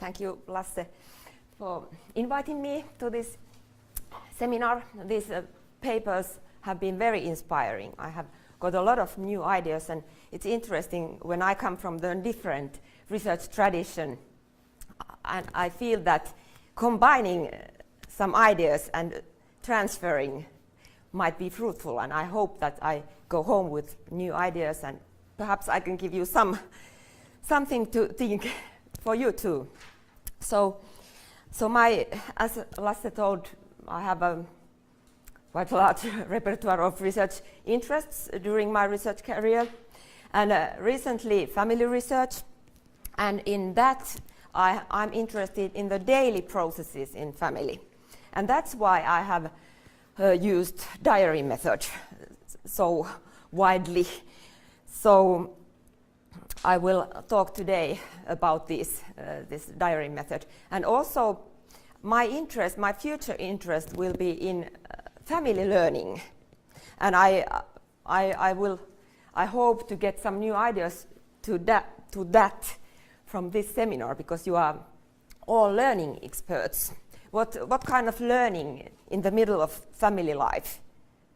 Thank you, Lasse, for inviting me to this seminar. These papers have been very inspiring. I have got a lot of new ideas, and it's interesting when I come from the different research tradition, and I feel that combining some ideas and transferring might be fruitful, and I hope that I go home with new ideas, and perhaps I can give you something to think for you too. So as Lasse told, I have quite a large repertoire of research interests during my research career, and recently family research, and in that I'm interested in the daily processes in family, and that's why I have used diary method so widely. So I will talk today about this diary method, and also my future interest will be in family learning, and I hope to get some new ideas to that from this seminar, because you are all learning experts. What kind of learning in the middle of family life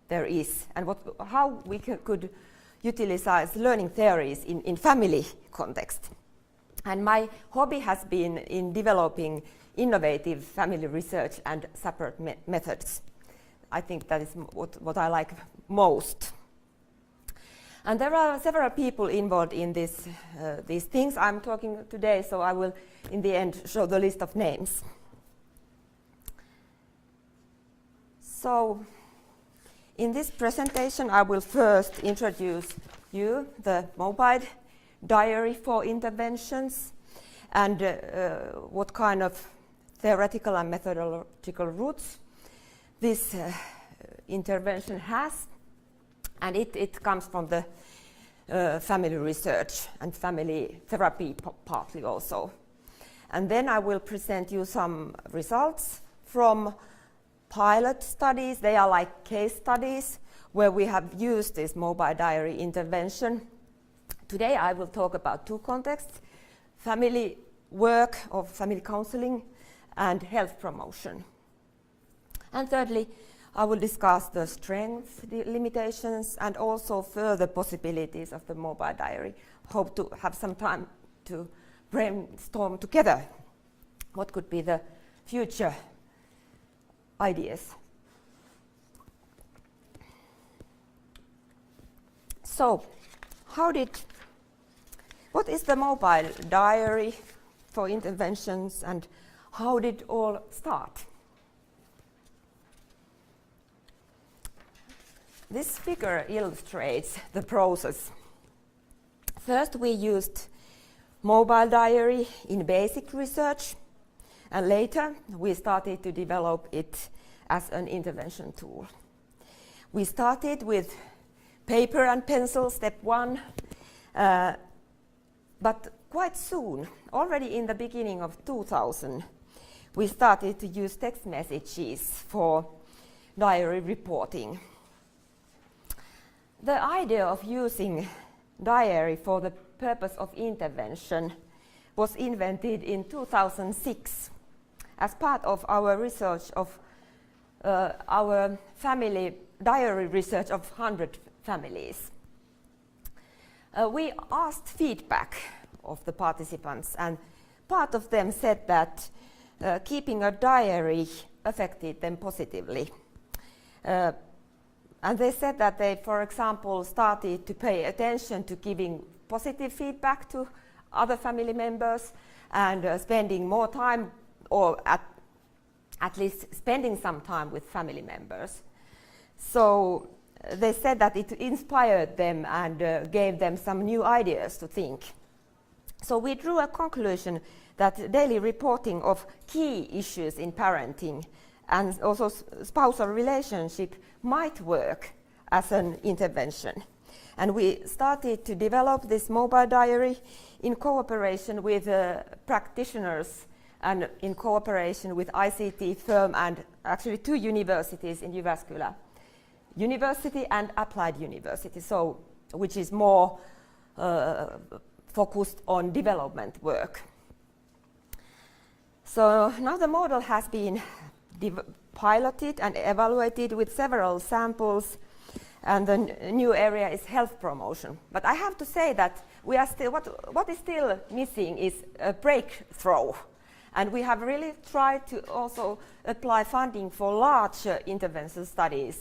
there is, and how we could utilize learning theories in family context. And my hobby has been in developing innovative family research and support methods. I think that is what I like most. And there are several people involved in these things I'm talking today, so I will in the end show the list of names. So in this presentation I will first introduce you the mobile diary for interventions, and what kind of theoretical and methodological roots this intervention has, and it comes from the family research and family therapy partly also. And then I will present you some results from pilot studies. They are like case studies where we have used this mobile diary intervention. Today I will talk about two contexts: family work or family counseling and health promotion. And thirdly, I will discuss the strengths, the limitations, and also further possibilities of the mobile diary. Hope to have some time to brainstorm together what could be the future ideas. So, what is the mobile diary for interventions, and how did it all start? This figure illustrates the process. First we used mobile diary in basic research, and later we started to develop it as an intervention tool. We started with paper and pencil, step one, but quite soon, already in the beginning of 2000, we started to use text messages for diary reporting. The idea of using diary for the purpose of intervention was invented in 2006 as part of our research of our family diary research of 100 families. We asked feedback of the participants, and part of them said that keeping a diary affected them positively. And they said that they, for example, started to pay attention to giving positive feedback to other family members, and spending more time, or at least spending some time with family members. So they said that it inspired them and gave them some new ideas to think. So we drew a conclusion that daily reporting of key issues in parenting and also spousal relationship might work as an intervention. And we started to develop this mobile diary in cooperation with practitioners and in cooperation with ICT firm and actually 2 universities in Jyväskylä, University and Applied University, so which is more focused on development work. So now the model has been piloted and evaluated with several samples, and the new area is health promotion. But I have to say that we are still, what is still missing is a breakthrough. And we have really tried to also apply funding for large intervention studies.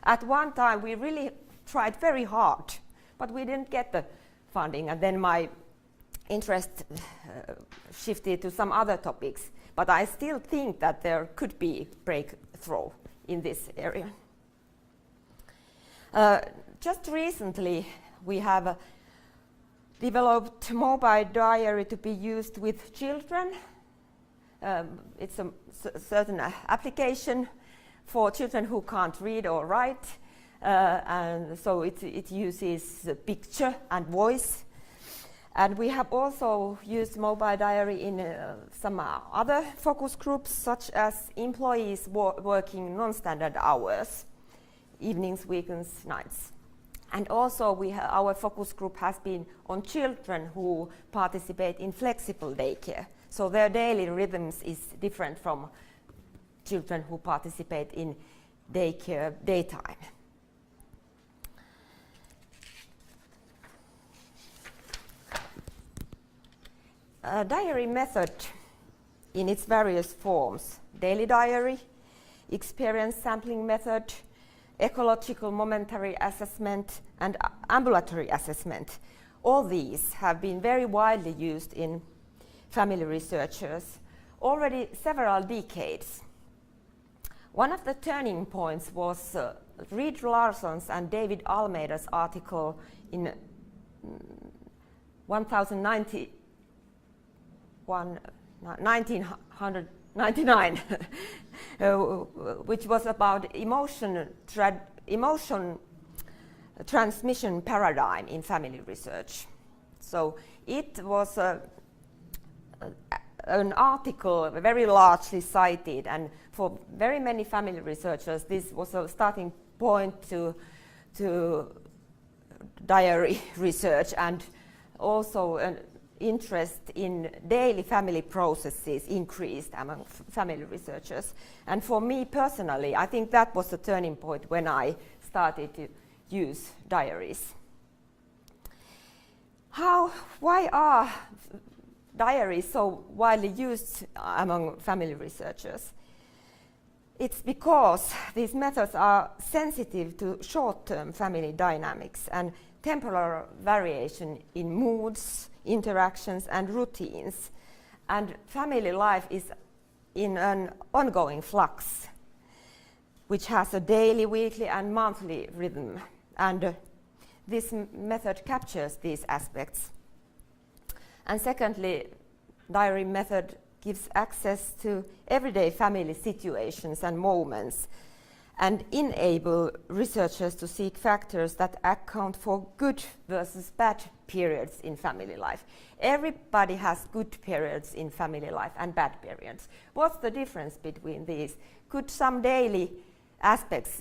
At one time, we really tried very hard, but we didn't get the funding. And then my interest shifted to some other topics. But I still think that there could be breakthrough in this area. Just recently, we have developed mobile diary to be used with children. It's a certain application for children who can't read or write, and so it uses picture and voice. And we have also used mobile diary in some other focus groups, such as employees working non-standard hours, evenings, weekends, nights. And also our focus group has been on children who participate in flexible daycare. So their daily rhythms is different from children who participate in daycare daytime. Diary method in its various forms: daily diary, experience sampling method, ecological momentary assessment, and ambulatory assessment. All these have been very widely used in family researchers already several decades. One of the turning points was Reed Larson's and David Almeida's article in 1999, which was about emotion transmission paradigm in family research. So it was an article very largely cited, and for very many family researchers this was a starting point to diary research, and also an interest in daily family processes increased among family researchers. And for me personally, I think that was the turning point when I started to use diaries. Why are diaries so widely used among family researchers? It's because these methods are sensitive to short-term family dynamics and temporal variation in moods, interactions, and routines. And family life is in an ongoing flux, which has a daily, weekly, and monthly rhythm. And this method captures these aspects. And secondly, diary method gives access to everyday family situations and moments, and enable researchers to seek factors that account for good versus bad periods in family life. Everybody has good periods in family life and bad periods. What's the difference between these? Could some daily aspects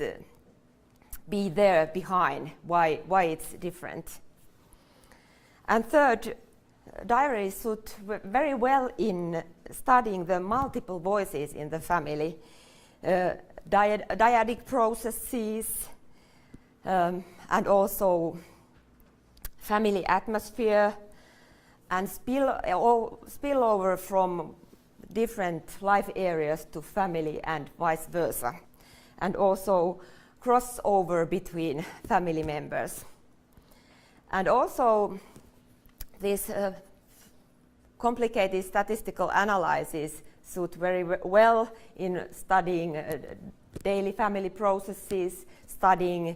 be there behind why it's different? And third, diaries suit very well in studying the multiple voices in the family, dyadic processes, and also family atmosphere, and spillover from different life areas to family and vice versa, and also crossover between family members. And also this complicated statistical analysis suit very well in studying daily family processes, studying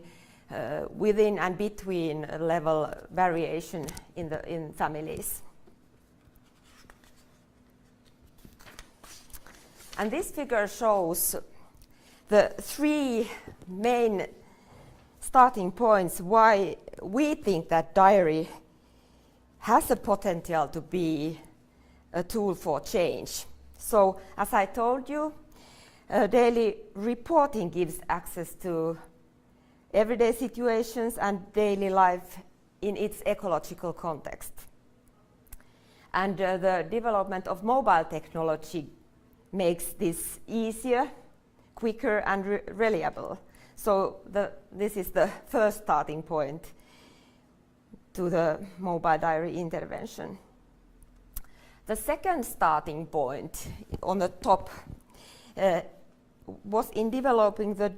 within and between level variation in families. And this figure shows the three main starting points why we think that diary has a potential to be a tool for change. So, as I told you, daily reporting gives access to everyday situations and daily life in its ecological context. And the development of mobile technology makes this easier, quicker and reliable. So this is the first starting point to the mobile diary intervention. The second starting point on the top was in developing the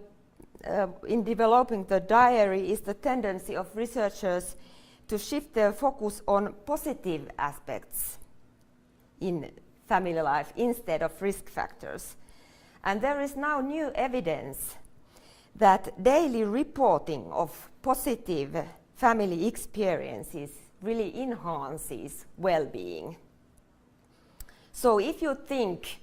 diary is the tendency of researchers to shift their focus on positive aspects in family life instead of risk factors. And there is now new evidence that daily reporting of positive family experiences really enhances well-being. So if you think,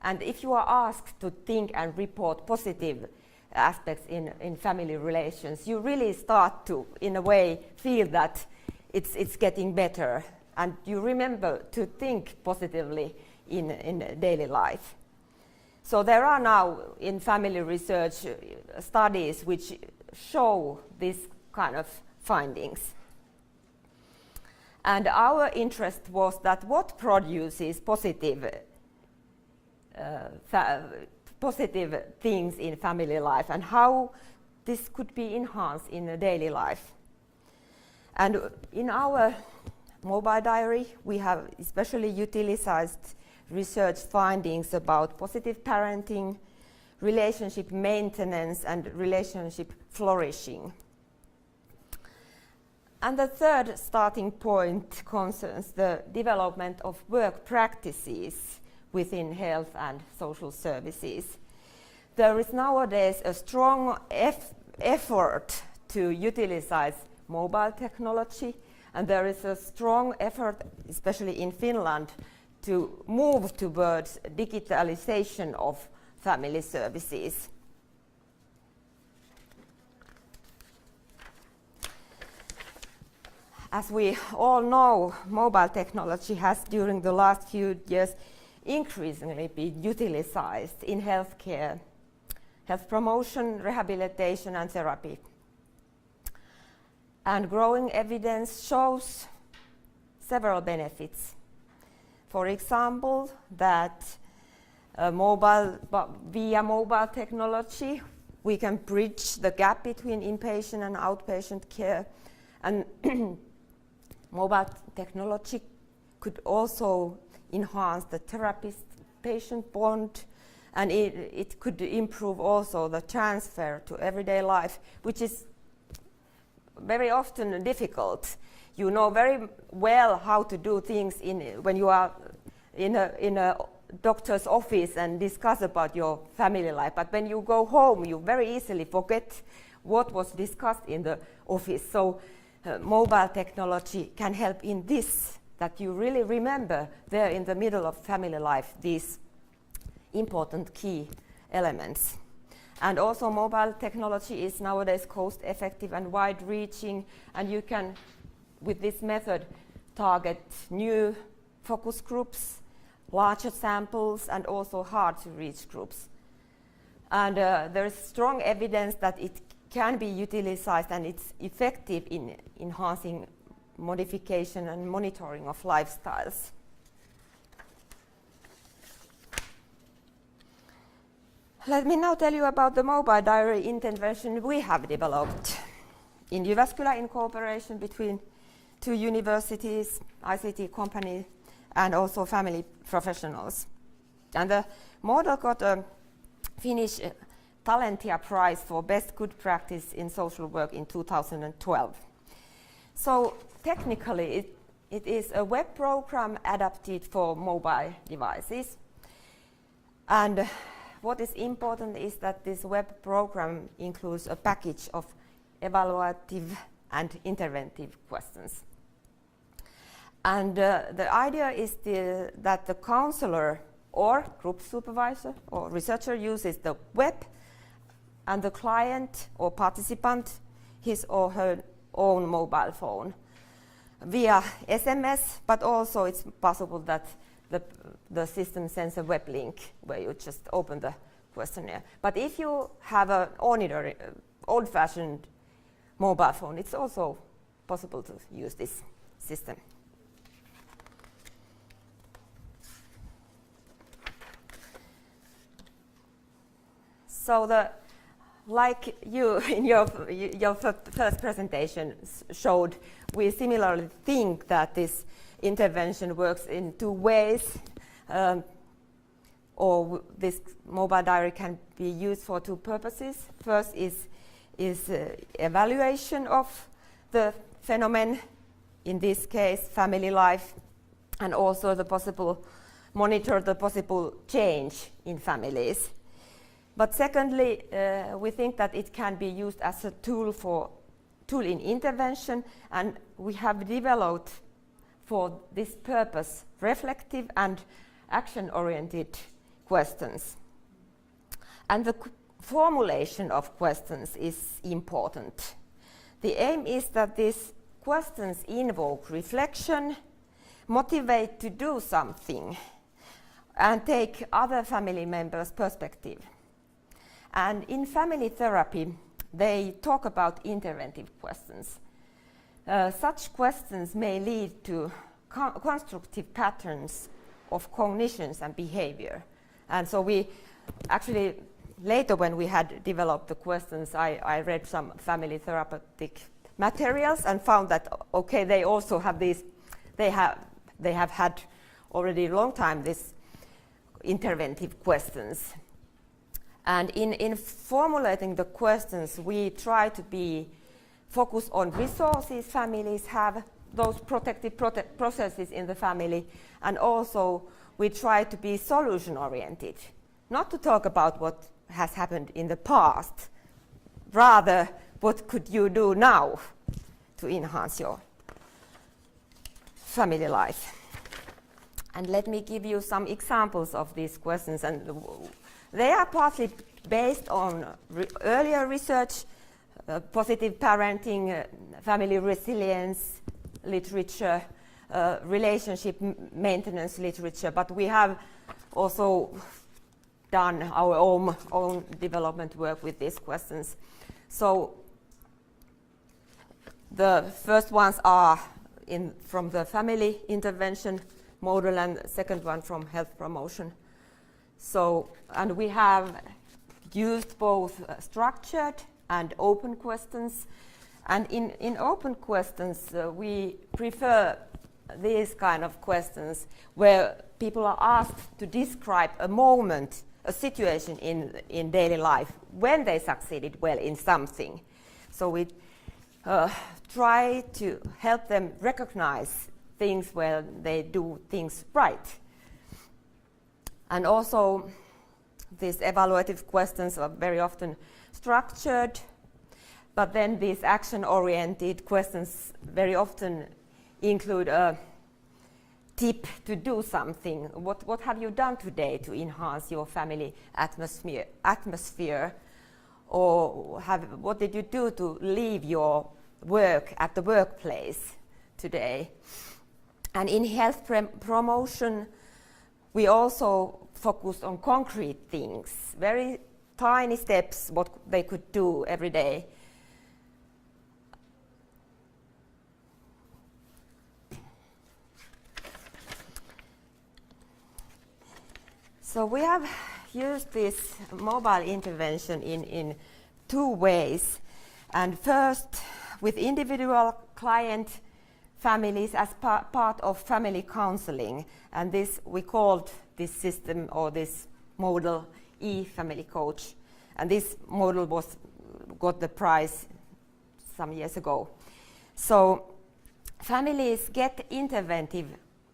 and if you are asked to think and report positive aspects in family relations, you really start to, in a way, feel that it's getting better, and you remember to think positively in daily life. So there are now in family research studies which show this kind of findings. And our interest was that what produces positive things in family life and how this could be enhanced in a daily life. And in our mobile diary, we have especially utilized research findings about positive parenting, relationship maintenance, and relationship flourishing. And the third starting point concerns the development of work practices within health and social services. There is nowadays a strong effort to utilize mobile technology, and there is a strong effort, especially in Finland, to move towards digitalization of family services. As we all know, mobile technology has during the last few years increasingly been utilized in healthcare, health promotion, rehabilitation and therapy. And growing evidence shows several benefits. For example, that via mobile technology, we can bridge the gap between inpatient and outpatient care. And mobile technology could also enhance the therapist-patient bond, and it could improve also the transfer to everyday life, which is very often difficult. You know very well how to do things when you are in a doctor's office and discuss about your family life, but when you go home, you very easily forget what was discussed in the office. So mobile technology can help in this, that you really remember there in the middle of family life these important key elements. And also mobile technology is nowadays cost-effective and wide-reaching, and you can, with this method, target new focus groups, larger samples, and also hard-to-reach groups. And there is strong evidence that it can be utilized and it's effective in enhancing modification and monitoring of lifestyles. Let me now tell you about the mobile diary intervention we have developed in Jyväskylä in cooperation between two universities, ICT company, and also family professionals. And the model got a Finnish Talentia Prize for Best Good Practice in Social Work in 2012. So technically it is a web program adapted for mobile devices. And what is important is that this web program includes a package of evaluative and interventive questions. And the idea is that the counselor or group supervisor or researcher uses the web, and the client or participant his or her own mobile phone via SMS, but also it's possible that the system sends a web link where you just open the questionnaire. But if you have an ordinary, old-fashioned mobile phone, it's also possible to use this system. So like you in your first presentation showed, we similarly think that this intervention works in two ways, or this mobile diary can be used for two purposes. First is evaluation of the phenomenon, in this case family life, and also monitor the possible change in families. But secondly, we think that it can be used as a tool in intervention, and we have developed for this purpose reflective and action-oriented questions. And the formulation of questions is important. The aim is that these questions invoke reflection, motivate to do something, and take other family members' perspective. And in family therapy, they talk about interventive questions. Such questions may lead to constructive patterns of cognitions and behavior. And so we actually, later when we had developed the questions, I read some family therapeutic materials and found that, okay, they also have these, they have had already a long time this interventive questions. And in formulating the questions, we try to be focused on resources families have, those protective processes in the family, and also we try to be solution-oriented, not to talk about what has happened in the past, rather what could you do now to enhance your family life. And let me give you some examples of these questions, and they are partly based on earlier research, positive parenting, family resilience literature, relationship maintenance literature, but we have also done our own development work with these questions. So the first ones are from the family intervention model, and the second one from health promotion. So, and we have used both structured and open questions. And in open questions, we prefer these kind of questions where people are asked to describe a moment, a situation in daily life when they succeeded well in something. So we try to help them recognize things where they do things right. And also, these evaluative questions are very often structured, but then these action-oriented questions very often include a tip to do something. What have you done today to enhance your family atmosphere? Or what did you do to leave your work at the workplace today? And in health promotion, we also focused on concrete things, very tiny steps, what they could do every day. So we have used this mobile intervention in two ways. And first, with individual client families as part of family counseling. And this, we called this system or this model E-Family Coach. And this model got the prize some years ago. So families get interventive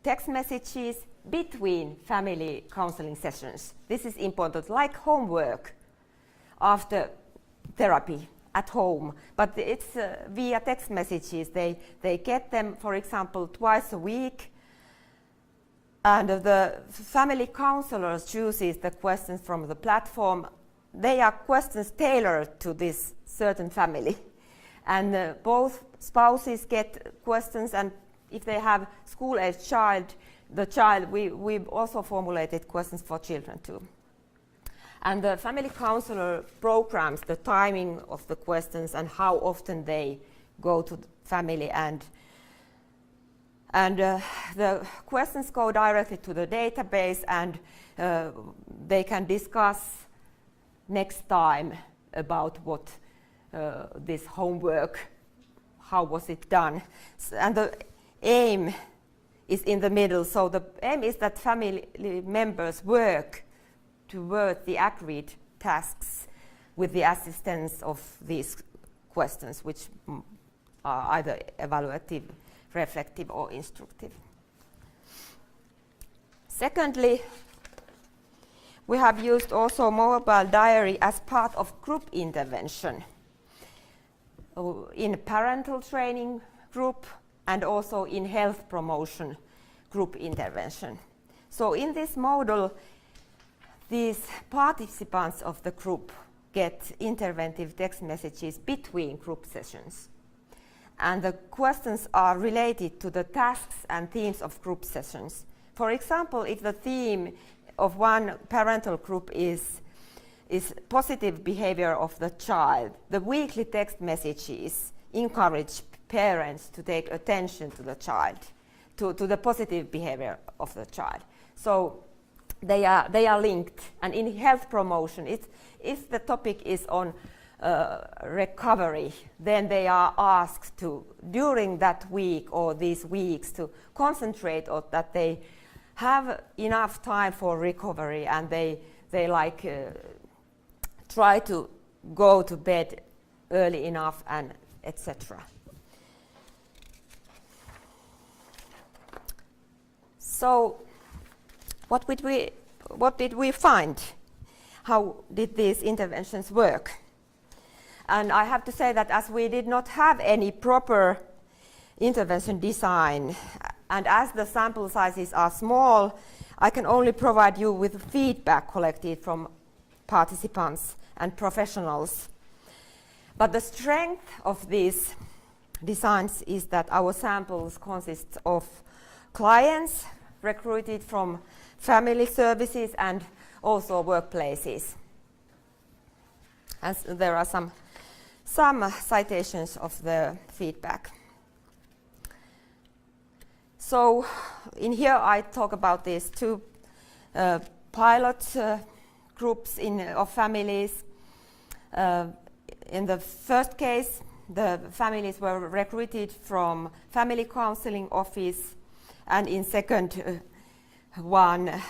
text messages between family counseling sessions. This is important, like homework after therapy at home, but it's via text messages. They get them, for example, twice a week, and the family counselors chooses the questions from the platform. They are questions tailored to this certain family, and both spouses get questions, and if they have school-age child, we've also formulated questions for children too. And the family counselor programs the timing of the questions and how often they go to the family, and the questions go directly to the database, and they can discuss next time about what this homework, how was it done. And the aim is in the middle. So the aim is that family members work towards the agreed tasks with the assistance of these questions, which are either evaluative, reflective, or instructive. Secondly, we have used also mobile diary as part of group intervention in parental training group and also in health promotion group intervention. So in this model, these participants of the group get interventive text messages between group sessions. And the questions are related to the tasks and themes of group sessions. For example, if the theme of one parental group is positive behavior of the child, the weekly text messages encourage parents to take attention to the child, to the positive behavior of the child. So they are linked. And in health promotion, if the topic is on recovery, then they are asked to, during that week or these weeks, to concentrate on that they have enough time for recovery, and they try to go to bed early enough, and etc. So what did we find? How did these interventions work? And I have to say that as we did not have any proper intervention design, and as the sample sizes are small, I can only provide you with feedback collected from participants and professionals. But the strength of these designs is that our samples consist of clients recruited from family services and also workplaces. And there are some citations of the feedback. So in here I talk about these two pilot groups of families. In the first case, the families were recruited from family counseling office, and in second one,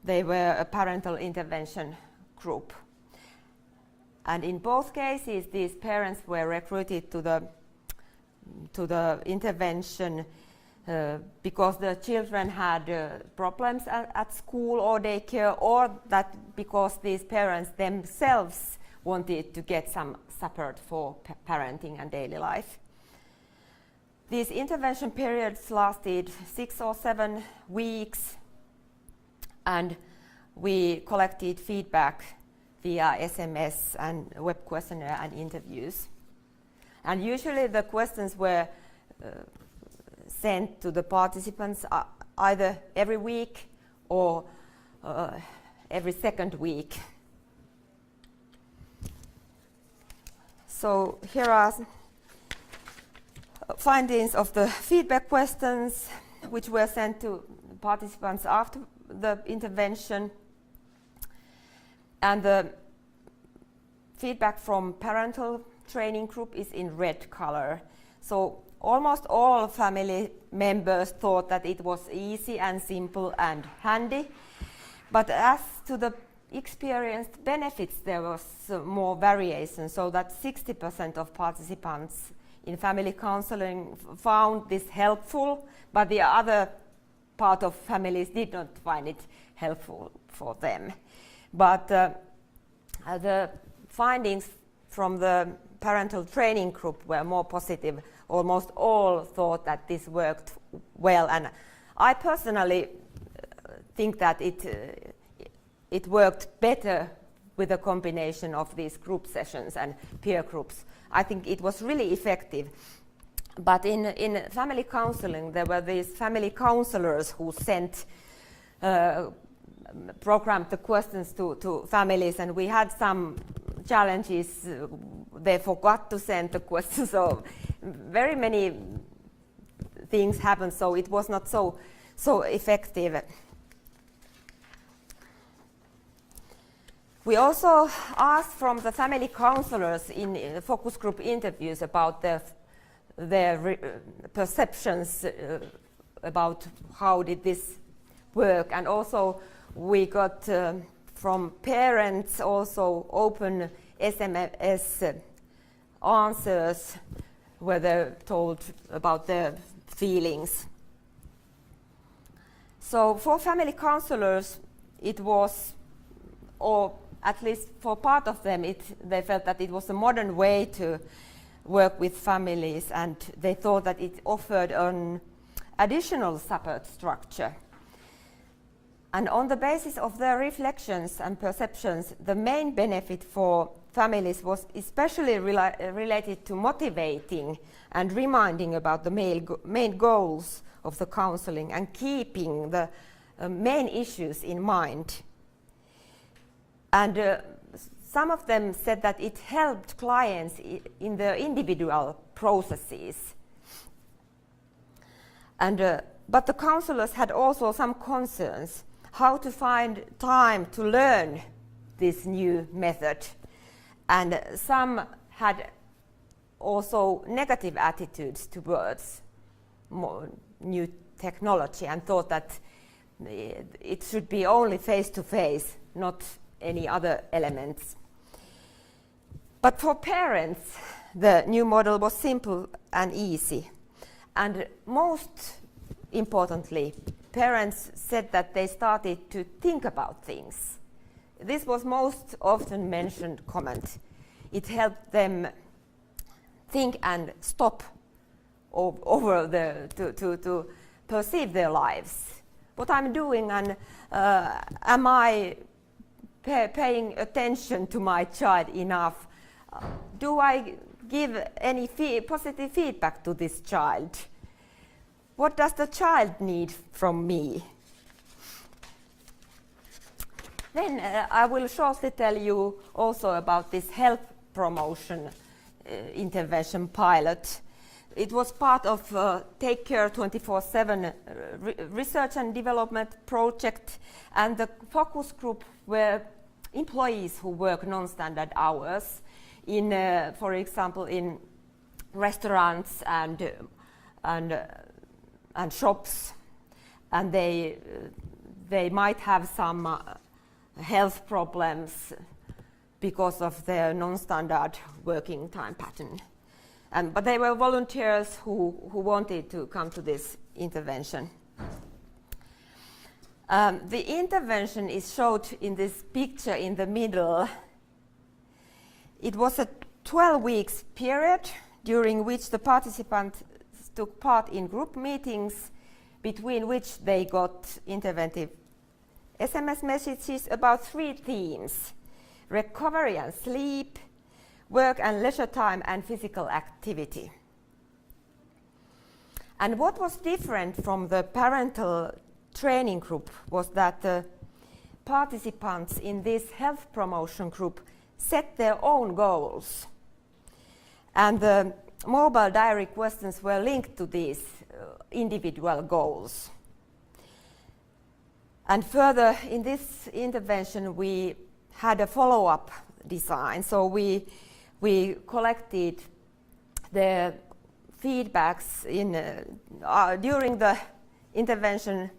they were a parental intervention group. And in both cases, these parents were recruited to the intervention because the children had problems at school or daycare, or that because these parents themselves wanted to get some support for parenting and daily life. These intervention periods lasted 6 or 7 weeks, and we collected feedback via SMS and web questionnaire and interviews. And usually the questions were sent to the participants either every week or every second week. So here are findings of the feedback questions which were sent to participants after the intervention. And the feedback from parental training group is in red color. So almost all family members thought that it was easy and simple and handy. But as to the experienced benefits, there was more variation, so that 60% of participants in family counseling found this helpful, but the other part of families did not find it helpful for them. But the findings from the parental training group were more positive. Almost all thought that this worked well, and I personally think that it worked better with a combination of these group sessions and peer groups. I think it was really effective. But in family counseling, there were these family counselors who sent programmed the questions to families, and we had some challenges. They forgot to send the questions, so very many things happened, so it was not so effective. We also asked from the family counselors in focus group interviews about their perceptions about how did this work, and also we got from parents also open SMS answers where they told about their feelings. So for family counselors, it was, or at least for part of them, they felt that it was a modern way to work with families, and they thought that it offered an additional support structure. And on the basis of their reflections and perceptions, the main benefit for families was especially related to motivating and reminding about the main goals of the counseling and keeping the main issues in mind. And some of them said that it helped clients in their individual processes. And, but the counselors had also some concerns how to find time to learn this new method. And some had also negative attitudes towards new technology and thought that it should be only face-to-face, not any other elements. But for parents, the new model was simple and easy. And most importantly, parents said that they started to think about things. This was most often mentioned comment. It helped them think and stop to perceive their lives. What I'm doing, and am I paying attention to my child enough? Do I give any positive feedback to this child? What does the child need from me? Then I will shortly tell you also about this health promotion intervention pilot. It was part of Take Care 24/7 research and development project, and the focus group were employees who work non-standard hours in, for example, in restaurants and shops, and they might have some health problems because of their non-standard working time pattern. But they were volunteers who wanted to come to this intervention. The intervention is showed in this picture in the middle. It was a 12 weeks period during which the participants took part in group meetings, between which they got interventive SMS messages about 3 themes: recovery and sleep, work and leisure time, and physical activity. And what was different from the parental training group was that the participants in this health promotion group set their own goals. And the mobile diary questions were linked to these individual goals. And further, in this intervention, we had a follow-up design. So we collected the feedbacks during the intervention,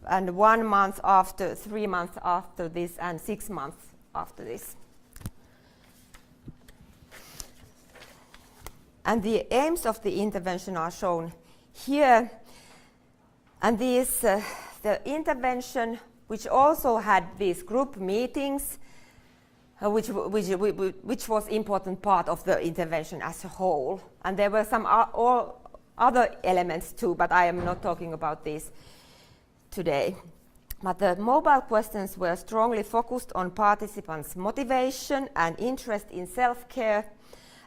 and 1 month after, 3 months after this, and 6 months after this. And the aims of the intervention are shown here. And these, the intervention, which also had these group meetings, which was important part of the intervention as a whole. And there were some other elements too, but I am not talking about these today. But the mobile questions were strongly focused on participants' motivation and interest in self-care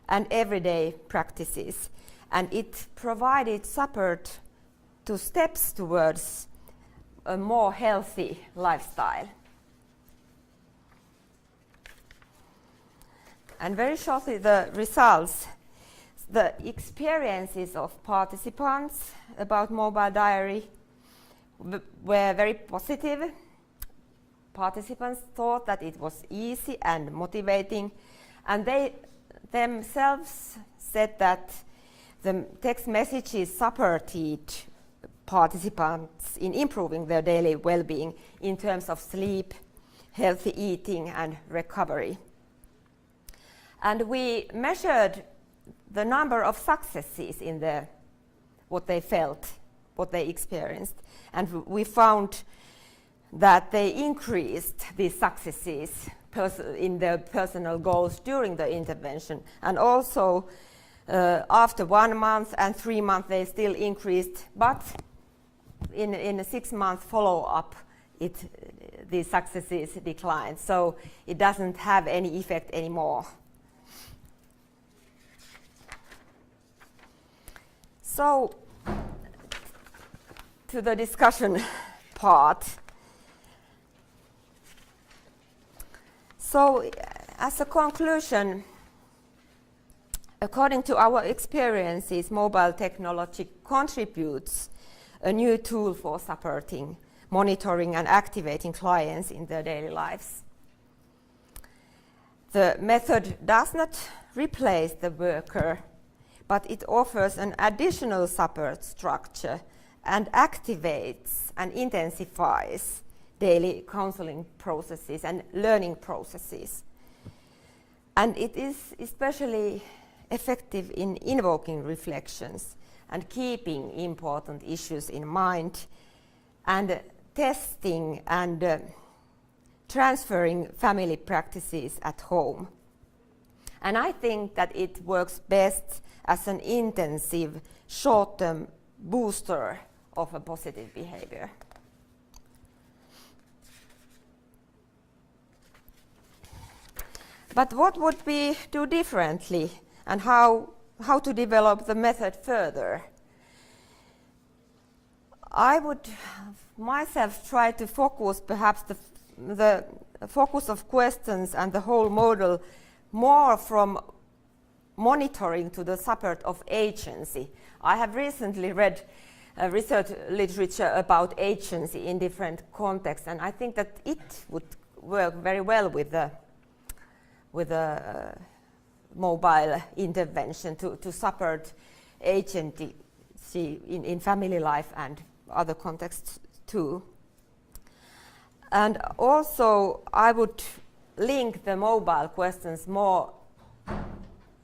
and everyday practices. And it provided support to steps towards a more healthy lifestyle. And very shortly, the results. The experiences of participants about mobile diary were very positive. participants thought that it was easy and motivating, and they themselves said that the text messages supported participants in improving their daily well-being in terms of sleep, healthy eating, and recovery. And we measured the number of successes in what they felt, what they experienced, and we found that they increased these successes in their personal goals during the intervention, and also after 1 month and 3 months they still increased, but in a 6-month follow-up these successes declined, so it doesn't have any effect anymore. So to the discussion part. So as a conclusion, according to our experiences, mobile technology contributes a new tool for supporting, monitoring, and activating clients in their daily lives. The method does not replace the worker, but it offers an additional support structure and activates and intensifies daily counseling processes and learning processes. And it is especially effective in invoking reflections and keeping important issues in mind, and testing and transferring family practices at home. And I think that it works best as an intensive short-term booster of a positive behavior. But what would we do differently, and how to develop the method further? I would myself try to focus perhaps the focus of questions and the whole model more from monitoring to the support of agency. I have recently read research literature about agency in different contexts, and I think that it would work very well with the mobile intervention to support agency in family life and other contexts too. And also I would link the mobile questions more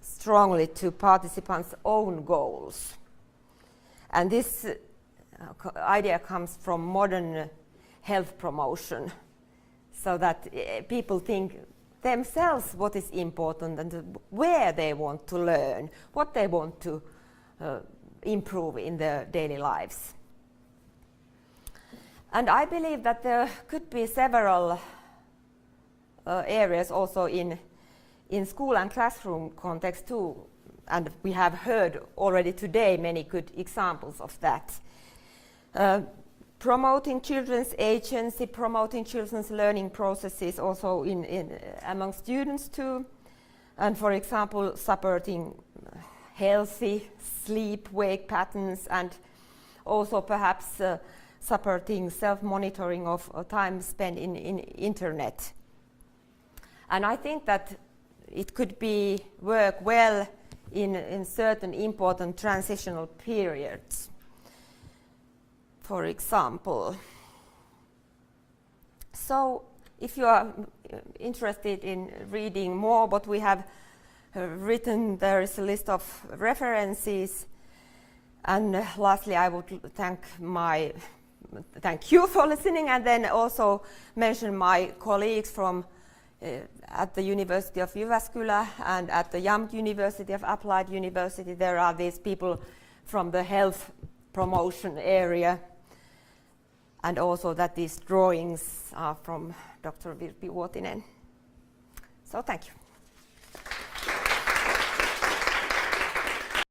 strongly to participants' own goals. And this idea comes from modern health promotion, so that people think themselves what is important and where they want to learn, what they want to improve in their daily lives. And I believe that there could be several areas also in school and classroom context too, and we have heard already today many good examples of that. Promoting children's agency, promoting children's learning processes also among students too, and for example supporting healthy sleep-wake patterns, and also perhaps supporting self-monitoring of time spent in internet. And I think that it could work well in certain important transitional periods. For example, so if you are interested in reading more what we have written, there is a list of references. And lastly, I would thank you for listening, and then also mention my colleagues from at the University of Jyväskylä and at the YAMK University of Applied University. There are these people from the health promotion area, and also that these drawings are from Dr. Virpi Vuotinen. So thank you.